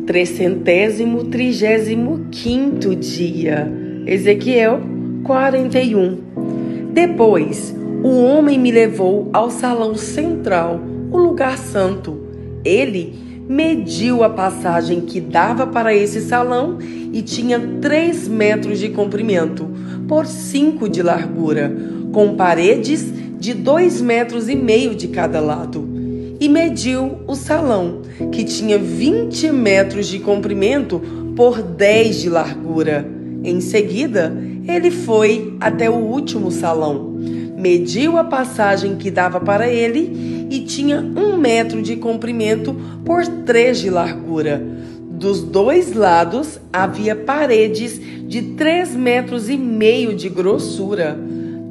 335º dia. Ezequiel 41. Depois, o homem me levou ao salão central, o lugar santo. Ele mediu a passagem que dava para esse salão e tinha 3 metros de comprimento por 5 de largura, com paredes de 2,5 metros de cada lado. E mediu o salão, que tinha 20 metros de comprimento por 10 de largura. Em seguida, ele foi até o último salão, mediu a passagem que dava para ele e tinha 1 metro de comprimento por 3 de largura. Dos 2 lados havia paredes de 3,5 metros de grossura.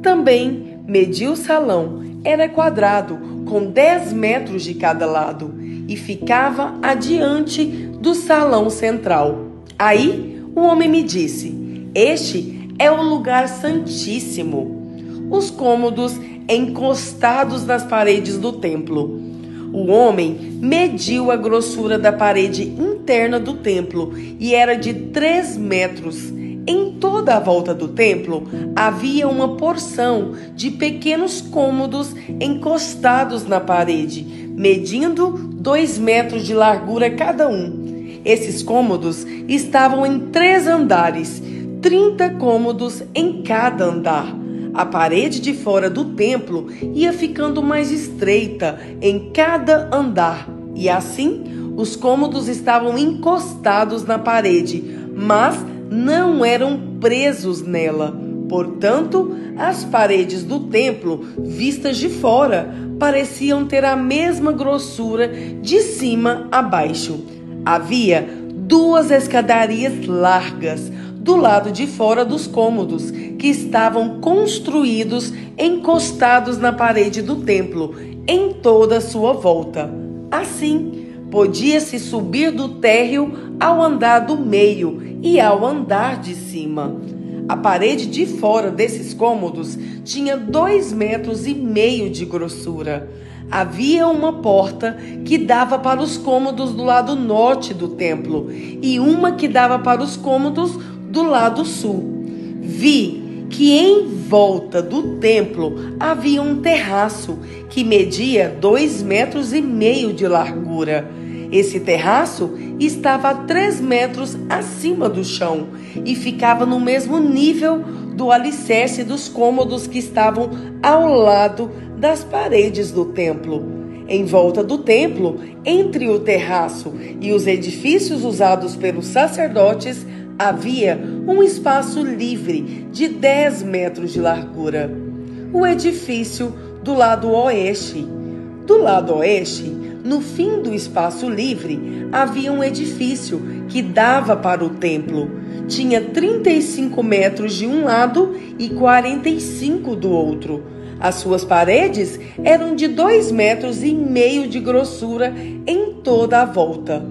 Também mediu o salão, era quadrado, com 10 metros de cada lado, e ficava adiante do salão central. Aí o homem me disse: este é o lugar santíssimo. Os cômodos encostados nas paredes do templo. O homem mediu a grossura da parede interna do templo e era de 3 metros. Em toda a volta do templo havia uma porção de pequenos cômodos encostados na parede, medindo 2 metros de largura cada um. Esses cômodos estavam em 3 andares, 30 cômodos em cada andar. A parede de fora do templo ia ficando mais estreita em cada andar, e assim os cômodos estavam encostados na parede, mas não eram presos nela. Portanto, as paredes do templo, vistas de fora, pareciam ter a mesma grossura de cima a baixo. Havia 2 escadarias largas do lado de fora dos cômodos, que estavam construídos encostados na parede do templo, em toda a sua volta. Assim, podia-se subir do térreo ao andar do meio e ao andar de cima. A parede de fora desses cômodos tinha 2,5 metros de grossura. Havia uma porta que dava para os cômodos do lado norte do templo e uma que dava para os cômodos do lado sul. Vi que em volta do templo havia um terraço que media 2,5 metros de largura. Esse terraço estava a 3 metros acima do chão e ficava no mesmo nível do alicerce dos cômodos que estavam ao lado das paredes do templo. Em volta do templo, entre o terraço e os edifícios usados pelos sacerdotes, havia um espaço livre de 10 metros de largura. O edifício do lado oeste. Do lado oeste, no fim do espaço livre, havia um edifício que dava para o templo. Tinha 35 metros de um lado e 45 do outro. As suas paredes eram de 2,5 metros de grossura em toda a volta.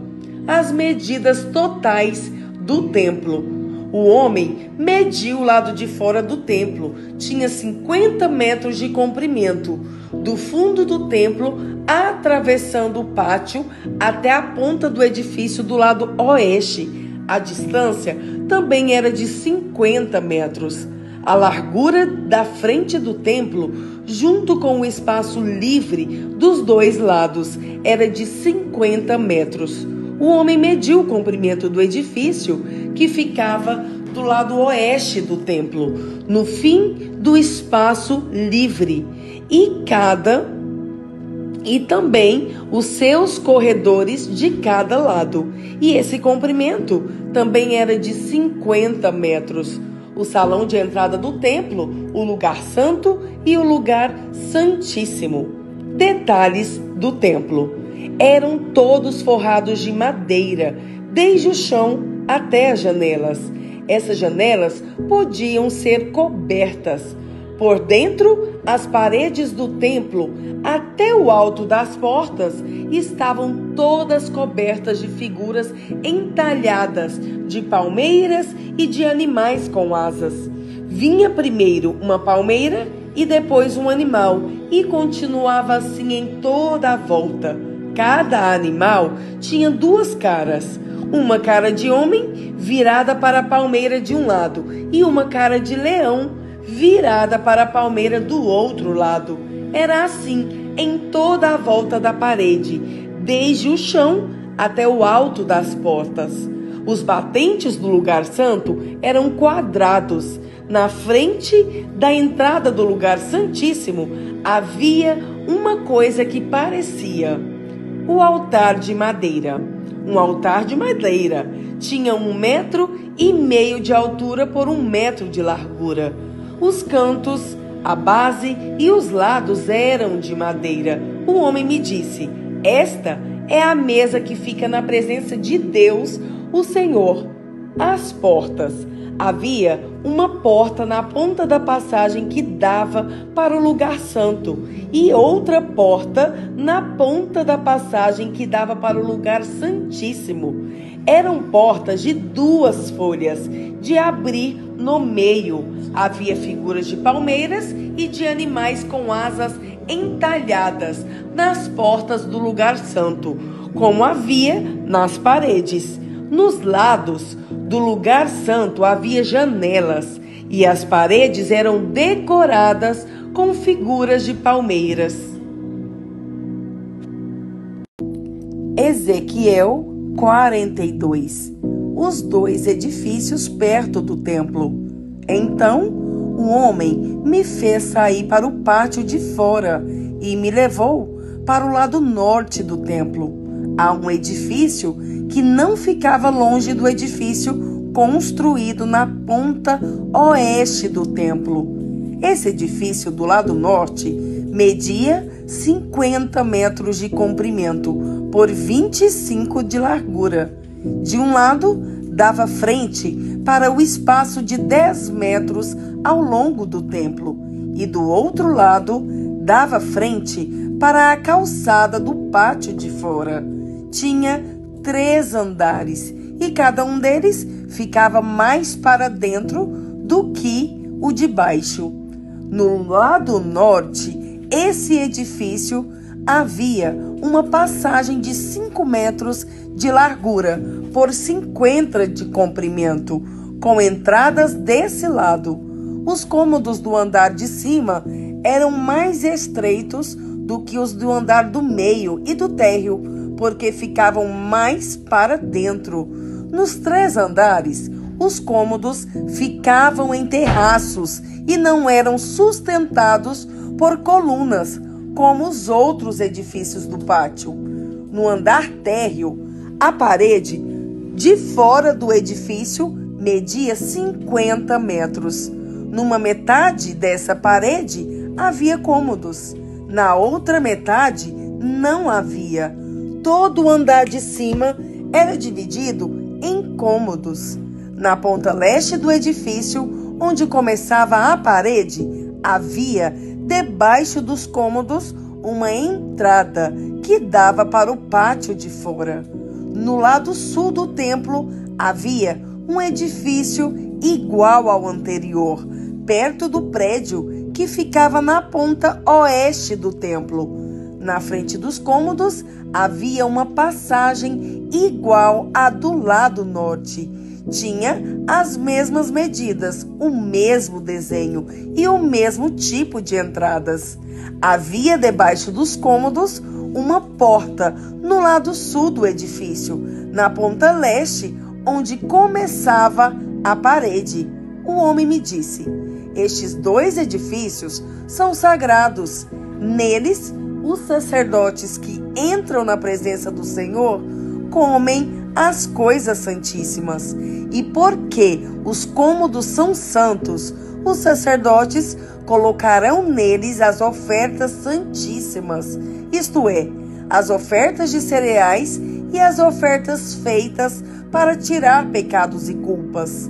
As medidas totais do templo. O homem mediu o lado de fora do templo. Tinha 50 metros de comprimento, do fundo do templo, atravessando o pátio até a ponta do edifício do lado oeste. A distância também era de 50 metros. A largura da frente do templo, junto com o espaço livre dos 2 lados, era de 50 metros. O homem mediu o comprimento do edifício, que ficava do lado oeste do templo, no fim do espaço livre, e também os seus corredores de cada lado. E esse comprimento também era de 50 metros. O salão de entrada do templo, o lugar santo e o lugar santíssimo. Detalhes do templo. Eram todos forrados de madeira, desde o chão até as janelas. Essas janelas podiam ser cobertas. Por dentro, as paredes do templo, até o alto das portas, estavam todas cobertas de figuras entalhadas, de palmeiras e de animais com asas. Vinha primeiro uma palmeira e depois um animal, e continuava assim em toda a volta. Cada animal tinha 2 caras. uma cara de homem virada para a palmeira de um lado e uma cara de leão virada para a palmeira do outro lado. Era assim em toda a volta da parede, desde o chão até o alto das portas. Os batentes do lugar santo eram quadrados. Na frente da entrada do lugar santíssimo havia uma coisa que parecia o altar de madeira. Um altar de madeira tinha 1,5 metros de altura por 1 metro de largura. Os cantos, a base e os lados eram de madeira. O homem me disse: esta é a mesa que fica na presença de Deus, o Senhor. As portas. Havia uma porta na ponta da passagem que dava para o lugar santo e outra porta na ponta da passagem que dava para o lugar santíssimo. Eram portas de 2 folhas, de abrir no meio. Havia figuras de palmeiras e de animais com asas entalhadas nas portas do lugar santo, como havia nas paredes. Nos lados do lugar santo havia janelas e as paredes eram decoradas com figuras de palmeiras. Ezequiel 42. Os 2 edifícios perto do templo. Então o homem me fez sair para o pátio de fora e me levou para o lado norte do templo. Há um edifício que não ficava longe do edifício construído na ponta oeste do templo. Esse edifício do lado norte media 50 metros de comprimento por 25 de largura. De um lado, dava frente para o espaço de 10 metros ao longo do templo, e do outro lado, dava frente para a calçada do pátio de fora. Tinha 3 andares, e cada um deles ficava mais para dentro do que o de baixo. No lado norte, esse edifício havia uma passagem de 5 metros de largura por 50 de comprimento, com entradas desse lado. Os cômodos do andar de cima eram mais estreitos do que os do andar do meio e do térreo, porque ficavam mais para dentro. Nos 3 andares, os cômodos ficavam em terraços e não eram sustentados por colunas, como os outros edifícios do pátio. No andar térreo, a parede de fora do edifício media 50 metros. Numa metade dessa parede havia cômodos. Na outra metade não havia. Todo o andar de cima era dividido em cômodos. Na ponta leste do edifício, onde começava a parede, havia, debaixo dos cômodos, uma entrada que dava para o pátio de fora. No lado sul do templo havia um edifício igual ao anterior, perto do prédio que ficava na ponta oeste do templo. Na frente dos cômodos havia uma passagem igual à do lado norte. Tinha as mesmas medidas, o mesmo desenho e o mesmo tipo de entradas. Havia debaixo dos cômodos uma porta no lado sul do edifício, na ponta leste, onde começava a parede. O homem me disse: estes 2 edifícios são sagrados. Neles, os sacerdotes que entram na presença do Senhor comem as coisas santíssimas. E porque os cômodos são santos, os sacerdotes colocarão neles as ofertas santíssimas, isto é, as ofertas de cereais e as ofertas feitas para tirar pecados e culpas.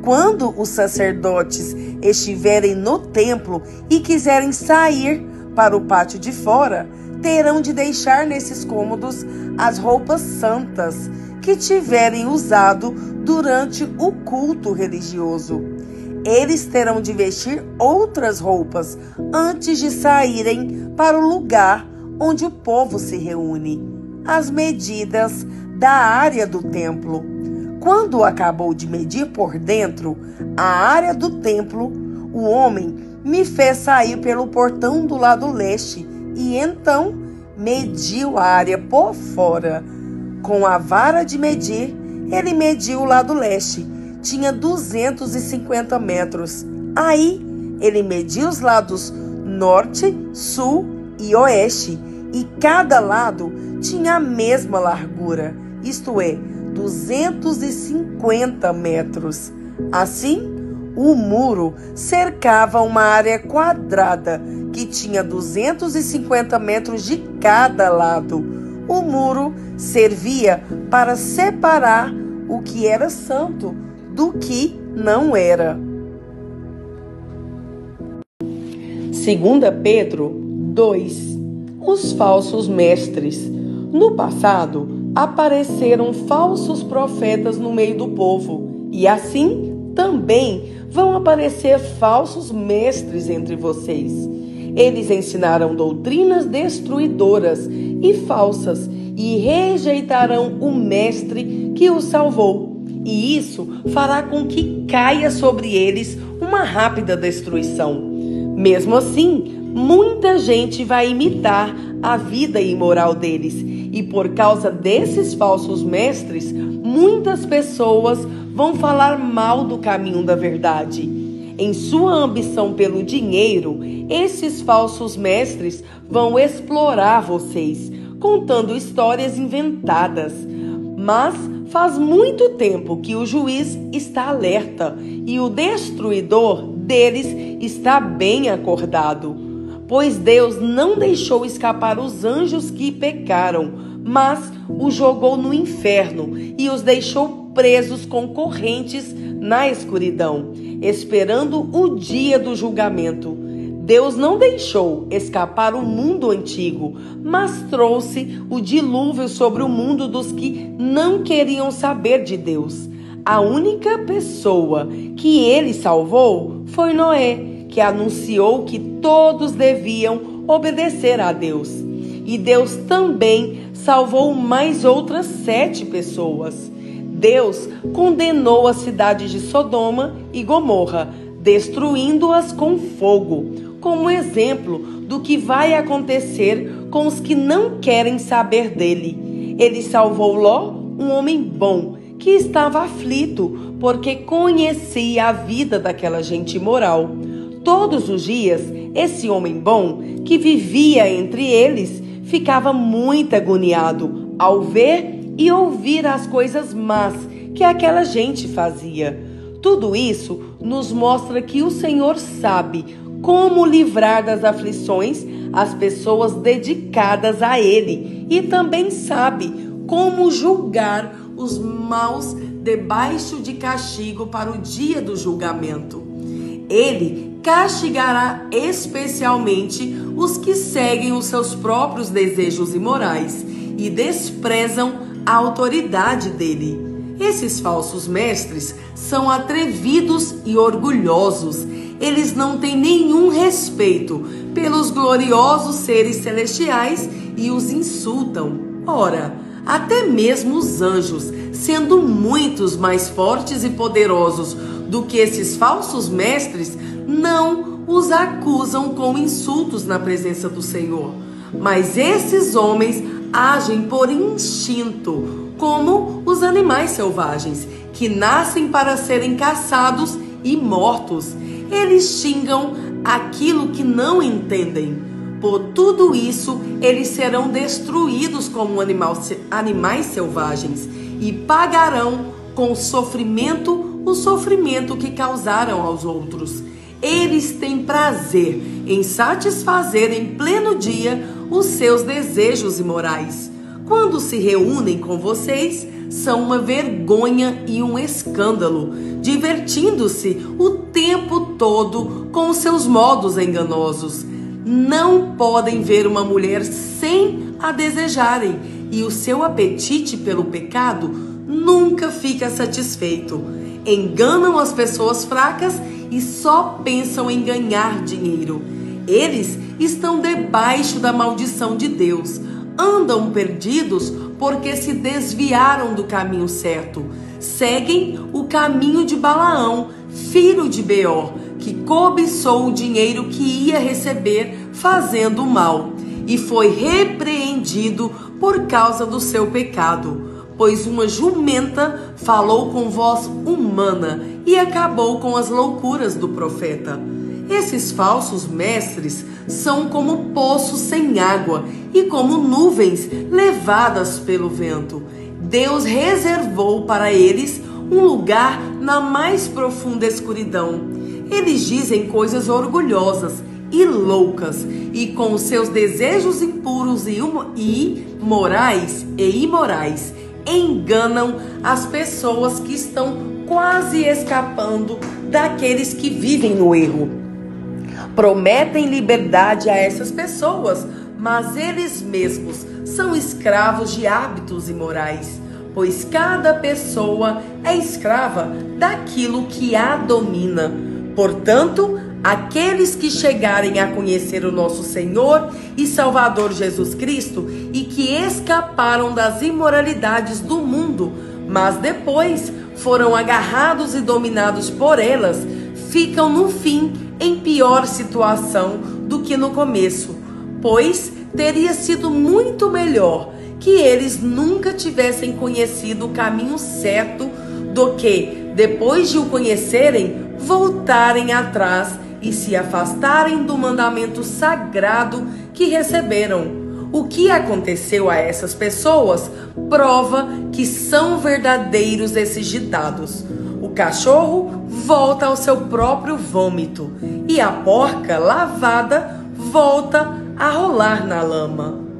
Quando os sacerdotes estiverem no templo e quiserem sair para o pátio de fora, terão de deixar nesses cômodos as roupas santas que tiverem usado durante o culto religioso. Eles terão de vestir outras roupas antes de saírem para o lugar onde o povo se reúne. As medidas da área do templo. Quando acabou de medir por dentro a área do templo, o homem me fez sair pelo portão do lado leste e então mediu a área por fora. Com a vara de medir, ele mediu o lado leste. Tinha 250 metros. Aí, ele mediu os lados norte, sul e oeste. E cada lado tinha a mesma largura, isto é, 250 metros. Assim, o muro cercava uma área quadrada que tinha 250 metros de cada lado. O muro servia para separar o que era santo do que não era. 2 Pedro 2. Os falsos mestres. No passado, apareceram falsos profetas no meio do povo, e assim também vão aparecer falsos mestres entre vocês. Eles ensinaram doutrinas destruidoras e falsas e rejeitarão o mestre que os salvou. E isso fará com que caia sobre eles uma rápida destruição. Mesmo assim, muita gente vai imitar a vida imoral deles. E por causa desses falsos mestres, muitas pessoas vão falar mal do caminho da verdade. Em sua ambição pelo dinheiro, esses falsos mestres vão explorar vocês, contando histórias inventadas. Mas faz muito tempo que o juiz está alerta e o destruidor deles está bem acordado. Pois Deus não deixou escapar os anjos que pecaram, mas os jogou no inferno e os deixou presos com correntes na escuridão, esperando o dia do julgamento. Deus não deixou escapar o mundo antigo, mas trouxe o dilúvio sobre o mundo dos que não queriam saber de Deus. A única pessoa que ele salvou foi Noé, que anunciou que todos deviam obedecer a Deus. E Deus também salvou mais outras 7 pessoas. Deus condenou a cidade de Sodoma e Gomorra, destruindo-as com fogo, como exemplo do que vai acontecer com os que não querem saber dele. Ele salvou Ló, um homem bom, que estava aflito, porque conhecia a vida daquela gente imoral. Todos os dias, esse homem bom, que vivia entre eles, ficava muito agoniado ao ver e ouvir as coisas más que aquela gente fazia. Tudo isso nos mostra que o Senhor sabe como livrar das aflições as pessoas dedicadas a Ele e também sabe como julgar os maus debaixo de castigo para o dia do julgamento. Ele castigará especialmente os que seguem os seus próprios desejos imorais e desprezam a autoridade dele. Esses falsos mestres são atrevidos e orgulhosos. Eles não têm nenhum respeito pelos gloriosos seres celestiais e os insultam. Ora, até mesmo os anjos, sendo muitos mais fortes e poderosos do que esses falsos mestres, não os acusam com insultos na presença do Senhor. Mas esses homens agem por instinto, como os animais selvagens, que nascem para serem caçados e mortos. Eles xingam aquilo que não entendem. Por tudo isso, eles serão destruídos como animais selvagens e pagarão com sofrimento o sofrimento que causaram aos outros. Eles têm prazer em satisfazer em pleno dia os seus desejos imorais. Quando se reúnem com vocês, são uma vergonha e um escândalo, divertindo-se o tempo todo com seus modos enganosos. Não podem ver uma mulher sem a desejarem, e o seu apetite pelo pecado nunca fica satisfeito. Enganam as pessoas fracas e só pensam em ganhar dinheiro. Eles estão debaixo da maldição de Deus, andam perdidos porque se desviaram do caminho certo. Seguem o caminho de Balaão, filho de Beor, que cobiçou o dinheiro que ia receber fazendo mal, e foi repreendido por causa do seu pecado. Pois uma jumenta falou com voz humana e acabou com as loucuras do profeta. Esses falsos mestres são como poços sem água e como nuvens levadas pelo vento. Deus reservou para eles um lugar na mais profunda escuridão. Eles dizem coisas orgulhosas e loucas, e com os seus desejos impuros e imorais, enganam as pessoas que estão quase escapando daqueles que vivem no erro. Prometem liberdade a essas pessoas, mas eles mesmos são escravos de hábitos imorais, pois cada pessoa é escrava daquilo que a domina. Portanto, aqueles que chegarem a conhecer o nosso Senhor e Salvador Jesus Cristo e que escaparam das imoralidades do mundo, mas depois foram agarrados e dominados por elas, ficam no fim em pior situação do que no começo, pois teria sido muito melhor que eles nunca tivessem conhecido o caminho certo do que, depois de o conhecerem, voltarem atrás e se afastarem do mandamento sagrado que receberam. O que aconteceu a essas pessoas prova que são verdadeiros esses ditados. O cachorro volta ao seu próprio vômito e a porca lavada volta a rolar na lama.